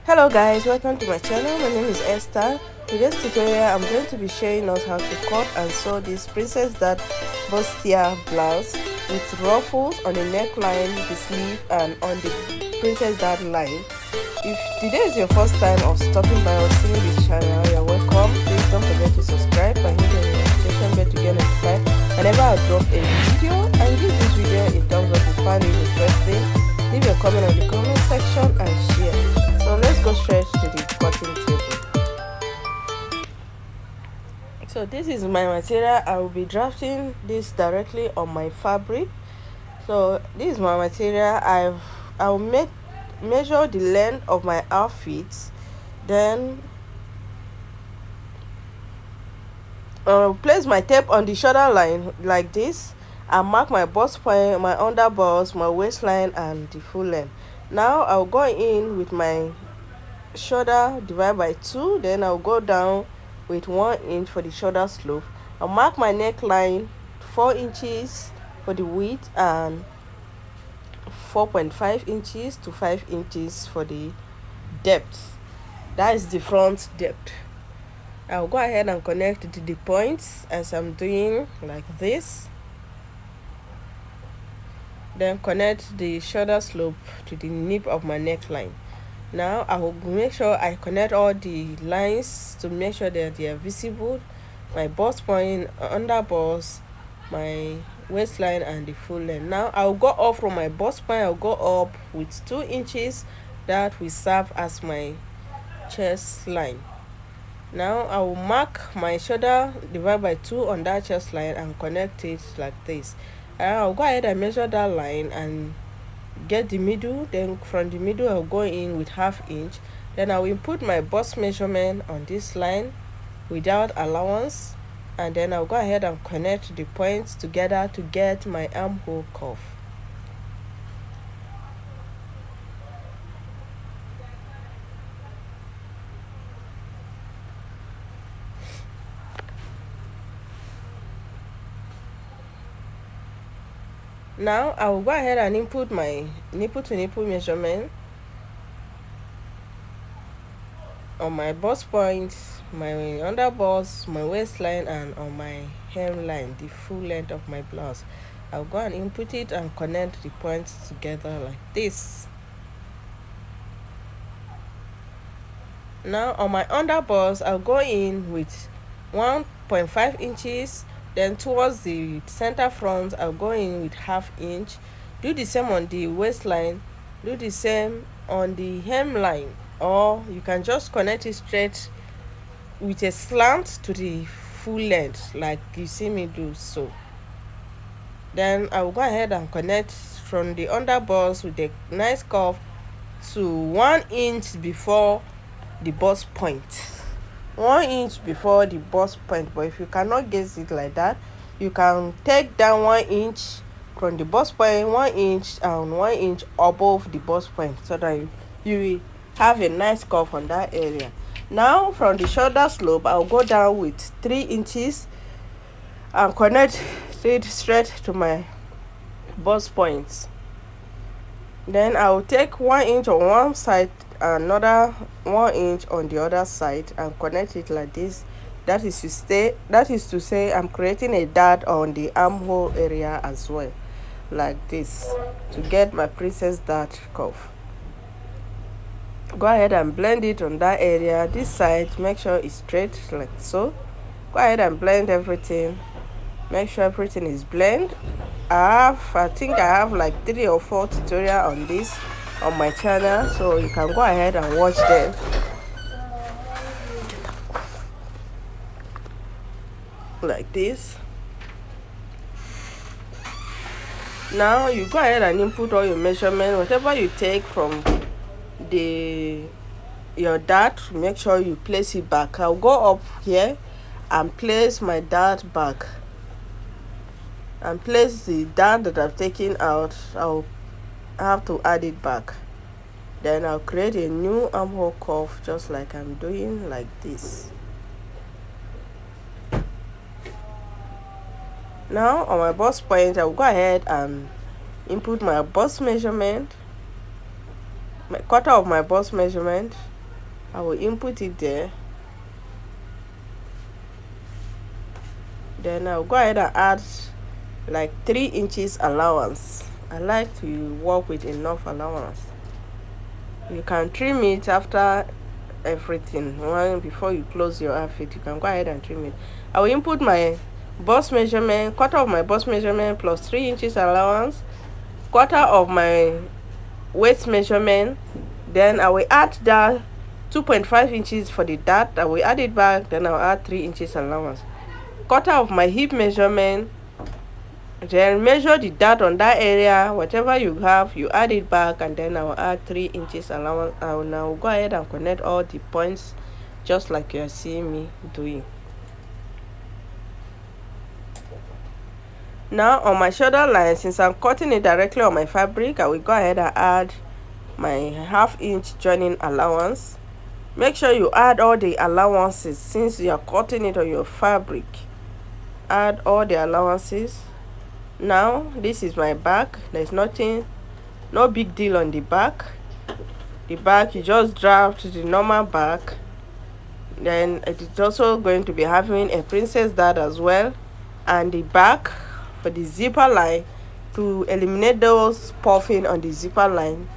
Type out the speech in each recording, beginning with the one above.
Hello guys, welcome to my channel. My name is Esther. In this tutorial I'm going to be showing us how to cut and sew this princess dart bustier blouse with ruffles on the neckline, the sleeve and on the princess dart line. If today is your first time of stopping by or seeing this channel, you're welcome. Please don't forget to subscribe and hit the notification bell to get notified whenever I drop a video, and give this video a thumbs up if you find it interesting. Leave your comment on the comment section and share. So let's go straight to the cutting table. So this is my material. I will be drafting this directly on my fabric. So this is my material. I'll measure the length of my outfits, then place my tape on the shoulder line like this, and mark my bust point, my under bust, my waistline and the full length. Now I'll go in with my shoulder divide by 2, then I'll go down with 1 inch for the shoulder slope. I'll mark my neckline 4 inches for the width and 4.5 inches to 5 inches for the depth. That is the front depth. I'll go ahead and connect the points as I'm doing like this, then connect the shoulder slope to the nape of my neckline. Now I will make sure I connect all the lines to make sure that they are visible, my bust point, under bust, my waistline and the full length. Now I'll go up from my bust point. I'll go up with 2 inches that will serve as my chest line. Now I will mark my shoulder divide by 2 on that chest line and connect it like this. I'll go ahead and measure that line and get the middle. Then from the middle I'll go in with 1/2 inch. Then I will input my bust measurement on this line without allowance, and then I'll go ahead and connect the points together to get my armhole curve. Now I will go ahead and input my nipple to nipple measurement on my bust point, my under bust, my waistline and on my hemline, the full length of my blouse. I'll go and input it and connect the points together like this. Now on my under bust, I'll go in with 1.5 inches. Then towards the center front I'll go in with 1/2 inch. Do the same on the waistline, do the same on the hemline, or you can just connect it straight with a slant to the full length like you see me do so. Then I will go ahead and connect from the under bust with a nice curve to 1 inch before the bust point. 1 inch before the bust point. But if you cannot get it like that, you can take down 1 inch from the bust point, 1 inch and 1 inch above the bust point, so that you will have a nice curve on that area. Now from the shoulder slope I'll go down with 3 inches and connect it straight to my bust points. Then I will take 1 inch on one side, another 1 inch on the other side, and connect it like this. That is to say I'm creating a dart on the armhole area as well, like this, to get my princess dart curve. Go ahead and blend it on that area. This side, make sure it's straight like so. Go ahead and blend everything. Make sure everything is blended. I think I have like 3 or 4 tutorials on this on my channel, so you can go ahead and watch them. Like this. Now you go ahead and input all your measurement, whatever you take from your dart. Make sure you place it back. I'll go up here and place my dart back, and place the dart that I've taken out. I'll have to add it back. Then I'll create a new armhole curve just like I'm doing like this. Now on my bust point I'll go ahead and input my bust measurement, my quarter of my bust measurement, I will input it there. Then I'll go ahead and add like 3 inches allowance. I like to work with enough allowance. You can trim it after everything. Before you close your outfit, you can go ahead and trim it. I will input my bust measurement, quarter of my bust measurement plus 3 inches allowance, quarter of my waist measurement. Then I will add that 2.5 inches for the dart. I will add it back. Then I'll add 3 inches allowance, quarter of my hip measurement. Then measure the dart on that area. Whatever you have, you add it back, and then I will add 3 inches allowance. I will now go ahead and connect all the points just like you are seeing me doing. Now on my shoulder line, since I'm cutting it directly on my fabric, I will go ahead and add my 1/2 inch joining allowance. Make sure you add all the allowances since you are cutting it on your fabric. Add all the allowances. Now this is my back. There's no big deal on the back. The back, you just draft the normal back. Then it is also going to be having a princess dart as well, and the back for the zipper line, to eliminate those puffing on the zipper line.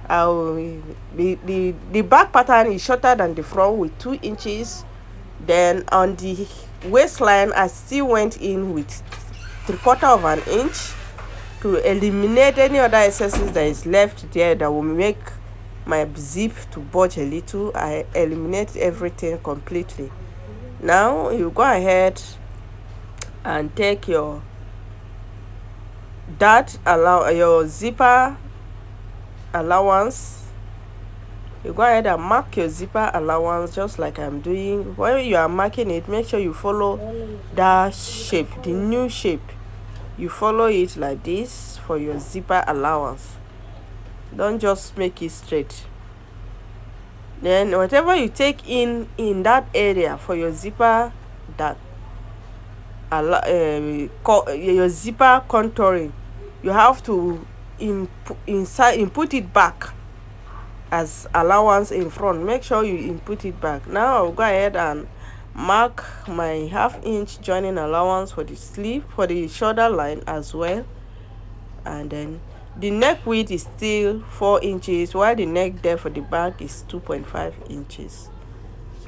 The back pattern is shorter than the front with 2 inches. Then on the waistline, I still went in with 3/4 of an inch to eliminate any other excesses that is left there that will make my zip to bulge a little. I eliminate everything completely. Now you go ahead and take your your zipper allowance. You go ahead and mark your zipper allowance just like I'm doing. When you are marking it, make sure you follow that shape, the new shape. You follow it like this for your zipper allowance. Don't just make it straight. Then whatever you take in that area for your zipper, your zipper contouring, you have to input it back as allowance in front. Make sure you input it back. Now I'll go ahead and mark my 1/2 inch joining allowance for the sleeve, for the shoulder line as well. And then the neck width is still 4 inches, while the neck depth for the back is 2.5 inches.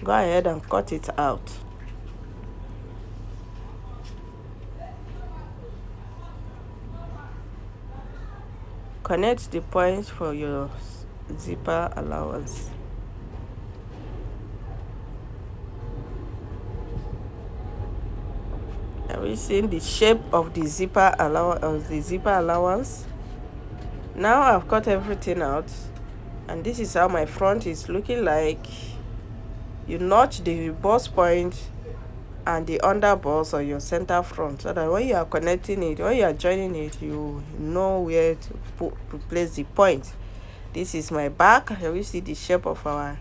Go ahead and cut it out. Connect the points for your zipper allowance. Are we seeing the shape of the zipper allowance? Now I've cut everything out, and this is how my front is looking like. You notch the bust point and the under bust on your center front, so that when you are connecting it, when you are joining it, you know where to place the point. This is my back. Here we see the shape of our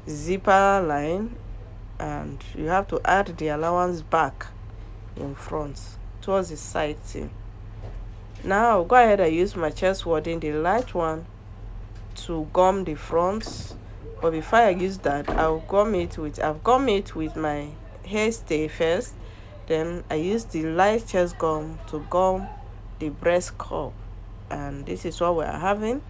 zipper line, and you have to add the allowance back in front towards the side seam. Now I'll go ahead and use my chest wadding, the light one, to gum the front. But before I use that, I've gum it with my hairstay first. Then I use the light chest gum to gum the breast curve, and this is what we are having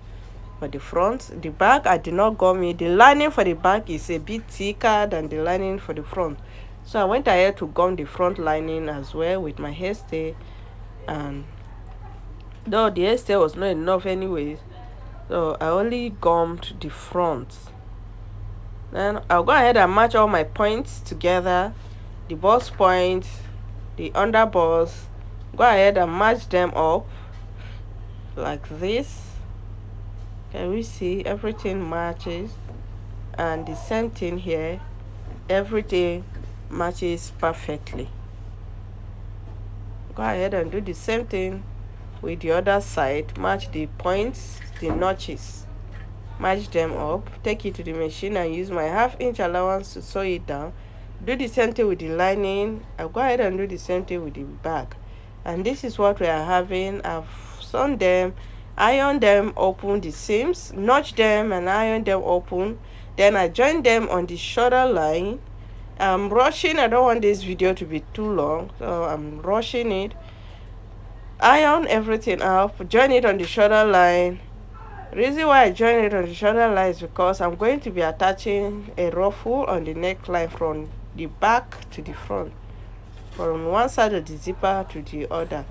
for the front. The back, I did not gum it. The lining for the back is a bit thicker than the lining for the front, so I went ahead to gum the front lining as well with my hairstay. And though the hairstay was not enough anyways, so I only gummed the front. Then I'll go ahead and match all my points together, the bust point, the under bust. Go ahead and match them up like this. Can we see everything matches? And the same thing here, everything matches perfectly. Go ahead and do the same thing with the other side. Match the points, the notches, match them up. Take it to the machine and use my 1/2 inch allowance to sew it down. Do the same thing with the lining. I'll go ahead and do the same thing with the back. And this is what we are having. I've sewn them, iron them, open the seams, notch them and iron them open. Then I join them on the shoulder line. I'm rushing, I don't want this video to be too long, so I'm rushing it. Iron everything up, join it on the shoulder line. Reason why I join it on the shoulder line is because I'm going to be attaching a ruffle on the neckline from the back to the front, from one side of the zipper to the other.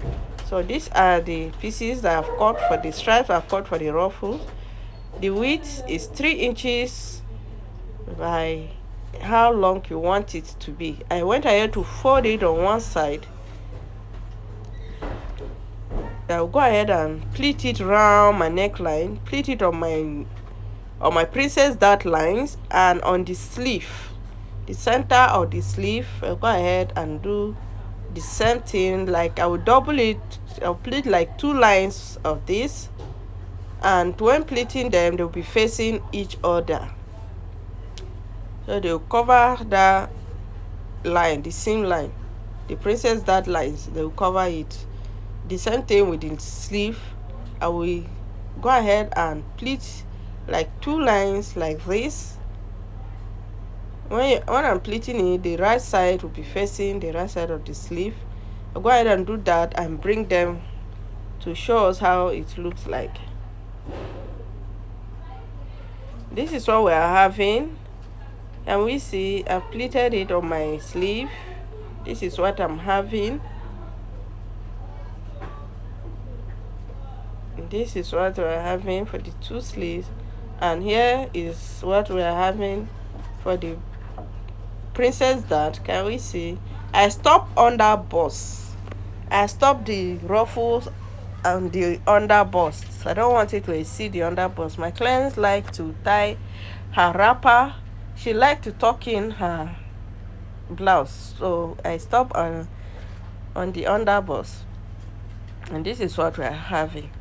So these are the pieces that I've cut for the stripes. I've cut for the ruffles. The width is 3 inches by how long you want it to be. I went ahead to fold it on one side. I'll go ahead and pleat it round my neckline, pleat it on my princess dart lines, and on the sleeve, the center of the sleeve. I'll go ahead and do the same thing. Like I will double it, I'll pleat like 2 lines of this, and when pleating them they'll be facing each other, so they'll cover the line, the seam line, the princess dart lines, they'll cover it. The same thing with the sleeve. I will go ahead and pleat like 2 lines like this. When I'm pleating it, the right side will be facing the right side of the sleeve. I'll go ahead and do that and bring them to show us how it looks like. This is what we are having, and we see I've pleated it on my sleeve. This is what I'm having. This is what we are having for the 2 sleeves, and here is what we are having for the princess dart. Can we see? I stopped under bust. I stopped the ruffles and the under bust. I don't want it to exceed the under bust. My clients like to tie her wrapper. She like to tuck in her blouse, so I stopped on the under bust, and this is what we are having.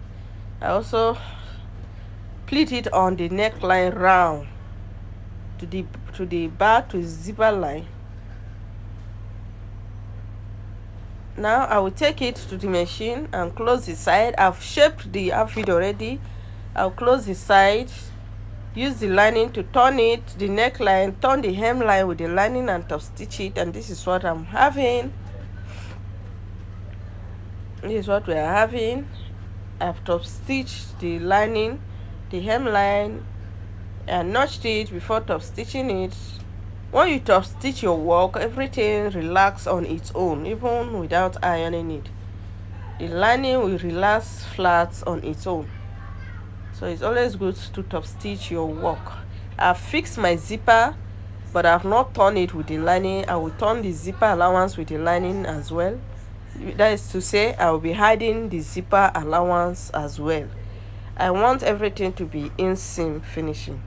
I also pleat it on the neckline round to the back, to the zipper line. Now I will take it to the machine and close the side. I've shaped the outfit already. I'll close the side, use the lining to turn it, the neckline, turn the hemline with the lining and top stitch it, and this is what I'm having. This is what we are having. I've top stitched the lining, the hemline, and notched it before top stitching it. When you top stitch your work, everything relax on its own, even without ironing it. The lining will relax flat on its own, so it's always good to top stitch your work. I've fixed my zipper, but I've not turned it with the lining. I will turn the zipper allowance with the lining as well. That is to say, I will be hiding the zipper allowance as well. I want everything to be inseam finishing.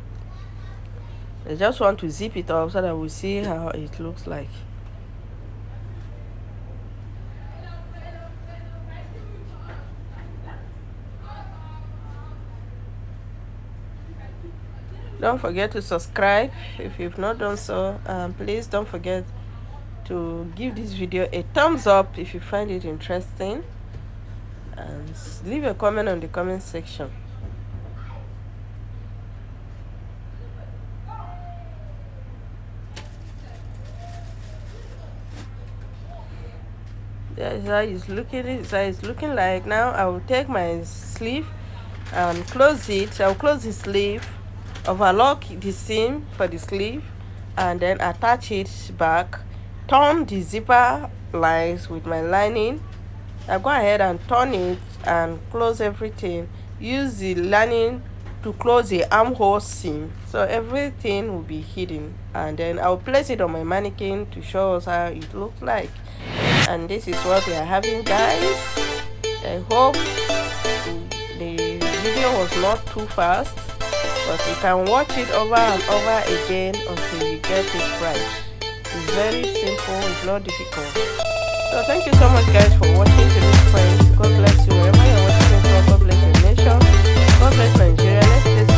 I just want to zip it up so that we'll see how it looks like. Don't forget to subscribe if you've not done so. Please don't forget to give this video a thumbs up if you find it interesting, and leave a comment on the comment section. That's how it's looking. That's how it's looking like. Now I will take my sleeve and close it. I'll close the sleeve, overlock the seam for the sleeve, and then attach it back. Turn the zipper lines with my lining. I'll go ahead and turn it and close everything. Use the lining to close the armhole seam, so everything will be hidden, and then I'll place it on my mannequin to show us how it looks like. And this is what we are having, guys. I hope the video was not too fast, but you can watch it over and over again until you get it right. It's very simple, it's not difficult. So thank you so much, guys, for watching to this point. God bless you wherever you're watching from. God bless your nation. God bless Nigeria. Let's